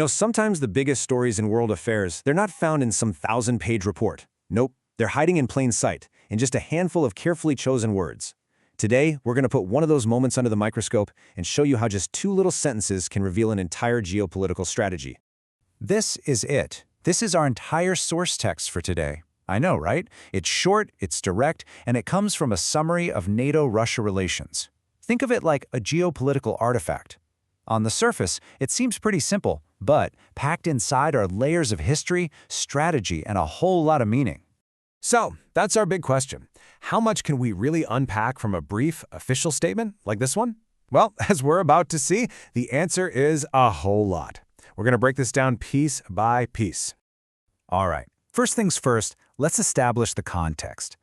Sometimes the biggest stories in world affairs, they're not found in some thousand-page report. Nope, they're hiding in plain sight, in just a handful of carefully chosen words. Today, we're going to put one of those moments under the microscope and show you how just two little sentences can reveal an entire geopolitical strategy. This is it. This is our entire source text for today. I know, right? It's short, it's direct, and it comes from a summary of NATO-Russia relations. Think of it like a geopolitical artifact. On the surface, it seems pretty simple, but packed inside are layers of history, strategy, and a whole lot of meaning. So, that's our big question. How much can we really unpack from a brief, official statement like this one? Well, as we're about to see, the answer is a whole lot. We're going to break this down piece by piece. All right, first things first, let's establish the context.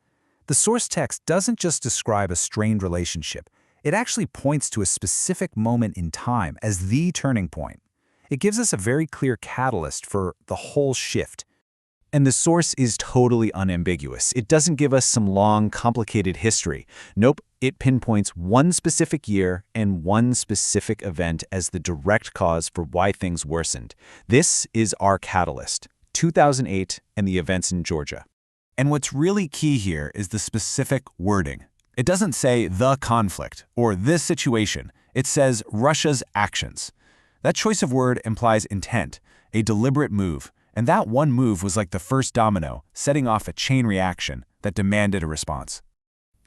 The source text doesn't just describe a strained relationship. It actually points to a specific moment in time as the turning point. It gives us a very clear catalyst for the whole shift. And the source is totally unambiguous. It doesn't give us some long, complicated history. Nope, it pinpoints one specific year and one specific event as the direct cause for why things worsened. This is our catalyst, 2008 and the events in Georgia. And what's really key here is the specific wording. It doesn't say the conflict or this situation. It says Russia's actions. That choice of word implies intent, a deliberate move, and that one move was like the first domino, setting off a chain reaction that demanded a response.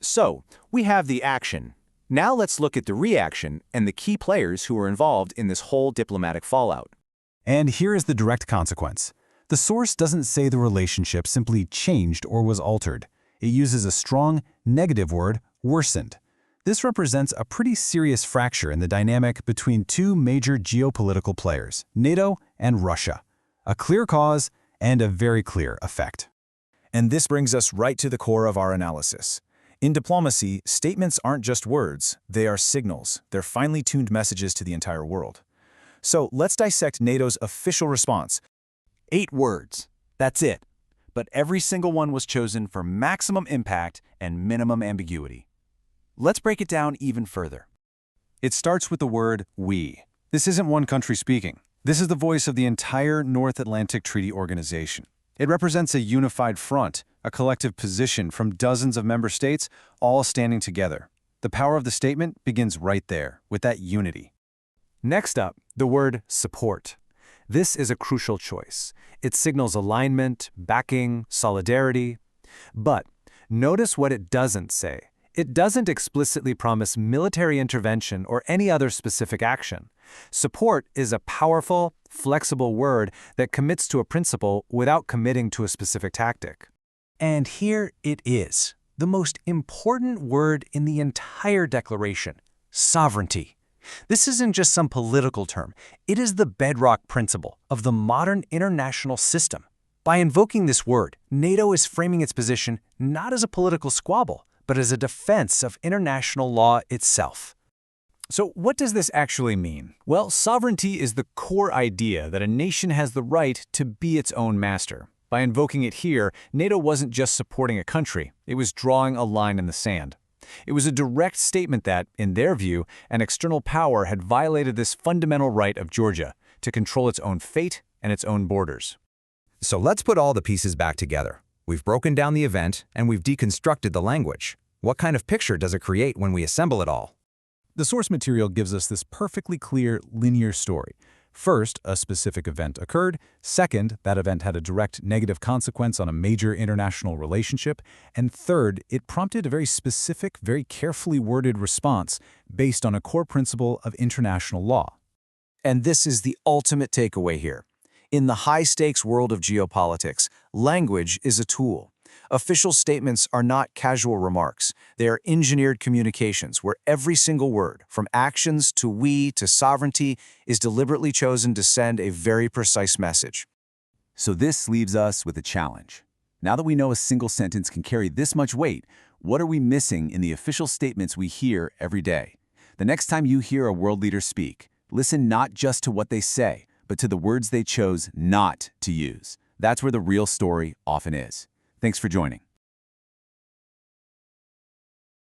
So, we have the action. Now let's look at the reaction and the key players who were involved in this whole diplomatic fallout. And here is the direct consequence. The source doesn't say the relationship simply changed or was altered. It uses a strong, negative word, worsened. This represents a pretty serious fracture in the dynamic between two major geopolitical players, NATO and Russia. A clear cause and a very clear effect. And this brings us right to the core of our analysis. In diplomacy, statements aren't just words, they are signals. They're finely tuned messages to the entire world. So let's dissect NATO's official response. 8 words. That's it. But every single one was chosen for maximum impact and minimum ambiguity. Let's break it down even further. It starts with the word we. This isn't one country speaking. This is the voice of the entire North Atlantic Treaty Organization. It represents a unified front, a collective position from dozens of member states, all standing together. The power of the statement begins right there, with that unity. Next up, the word support. This is a crucial choice. It signals alignment, backing, solidarity. But notice what it doesn't say. It doesn't explicitly promise military intervention or any other specific action. Support is a powerful, flexible word that commits to a principle without committing to a specific tactic. And here it is, the most important word in the entire declaration, sovereignty. This isn't just some political term. It is the bedrock principle of the modern international system. By invoking this word, NATO is framing its position not as a political squabble, but as a defense of international law itself. So what does this actually mean? Well, sovereignty is the core idea that a nation has the right to be its own master. By invoking it here, NATO wasn't just supporting a country, it was drawing a line in the sand. It was a direct statement that, in their view, an external power had violated this fundamental right of Georgia to control its own fate and its own borders. So let's put all the pieces back together. We've broken down the event and we've deconstructed the language. What kind of picture does it create when we assemble it all? The source material gives us this perfectly clear, linear story. First, a specific event occurred. Second, that event had a direct negative consequence on a major international relationship. And third, it prompted a very specific, very carefully worded response based on a core principle of international law. And this is the ultimate takeaway here. In the high-stakes world of geopolitics, language is a tool. Official statements are not casual remarks. They are engineered communications where every single word, from actions to we to sovereignty, is deliberately chosen to send a very precise message. So this leaves us with a challenge. Now that we know a single sentence can carry this much weight, what are we missing in the official statements we hear every day? The next time you hear a world leader speak, listen not just to what they say, but to the words they chose not to use. That's where the real story often is. Thanks for joining.